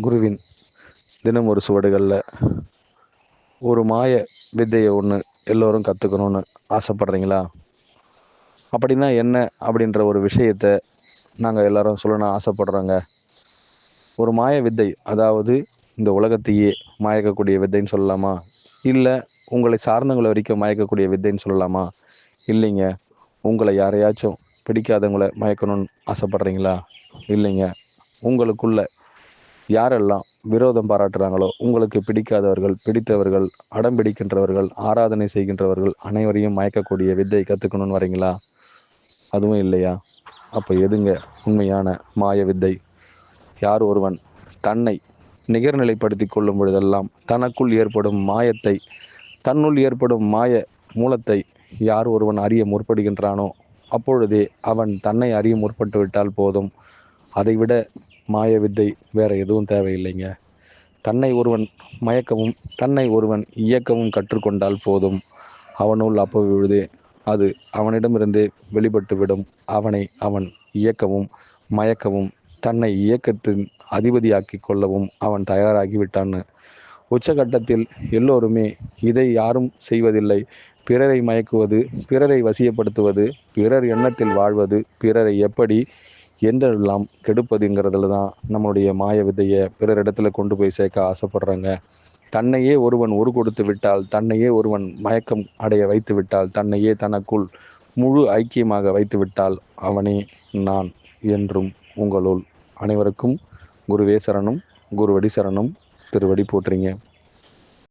குருவின் தினம் ஒரு சுவடுகளில் ஒரு மாய வித்தையை ஒன்று எல்லோரும் கற்றுக்கணுன்னு ஆசைப்பட்றீங்களா? அப்படின்னா என்ன அப்படின்ற ஒரு விஷயத்தை நாங்கள் எல்லோரும் சொல்லணும்னு ஆசைப்படுறோங்க. ஒரு மாய வித்தை, அதாவது இந்த உலகத்தையே மயக்கக்கூடிய வித்தைன்னு சொல்லலாமா? இல்லை உங்களை சார்ந்தவங்களை வரைக்கும் மயக்கக்கூடிய வித்தைன்னு சொல்லலாமா? இல்லைங்க, உங்களை யாரையாச்சும் பிடிக்காதவங்களை மயக்கணும்னு ஆசைப்பட்றீங்களா? இல்லைங்க, உங்களுக்குள்ள யாரெல்லாம் விரோதம் பாராட்டுறாங்களோ, உங்களுக்கு பிடிக்காதவர்கள், பிடித்தவர்கள், அடம் பிடிக்கின்றவர்கள், ஆராதனை செய்கின்றவர்கள் அனைவரையும் மயக்கக்கூடிய வித்தை கற்றுக்கணும்னு வரீங்களா? அதுவும் இல்லையா? அப்போ எதுங்க உண்மையான மாய வித்தை? யார் ஒருவன் தன்னை நிகர்நிலைப்படுத்தி கொள்ளும் பொழுதெல்லாம் தனக்குள் ஏற்படும் மாயத்தை, தன்னுள் ஏற்படும் மாய மூலத்தை யார் ஒருவன் அறிய முற்படுகின்றானோ அப்பொழுதே அவன் தன்னை அறிய முற்பட்டு விட்டால் போதும். அதைவிட மாய வித்தை வேற எதுவும் தேவையில்லைங்க. தன்னை ஒருவன் மயக்கவும் தன்னை ஒருவன் இயக்கவும் கற்றுக்கொண்டால் போதும். அவனுள் அப்பொழுது அது அவனிடமிருந்தே வெளிப்பட்டு விடும். அவனை அவன் இயக்கவும் மயக்கவும் தன்னை இயக்கத்தின் அதிபதியாக்கி கொள்ளவும் அவன் தயாராகிவிட்டான்னு. உச்சகட்டத்தில் எல்லோருமே இதை யாரும் செய்வதில்லை. பிறரை மயக்குவது, பிறரை வசியப்படுத்துவது, பிறர் எண்ணத்தில் வாழ்வது, பிறரை எப்படி என்றெல்லாம் கெடுப்பதுங்கிறதுல தான் நம்மளுடைய மாய விதையை பிறரிடத்துல கொண்டு போய் சேர்க்க ஆசைப்படுறாங்க. தன்னையே ஒருவன் கொடுத்து விட்டால், தன்னையே ஒருவன் மயக்கம் அடைய வைத்து விட்டால், தன்னையே தனக்குள் முழு ஐக்கியமாக வைத்து விட்டால் அவனே நான் என்றும். உங்களுள் அனைவருக்கும் குருவே சரணம், குருவடி சரணம், திருவடி போற்றுங்க.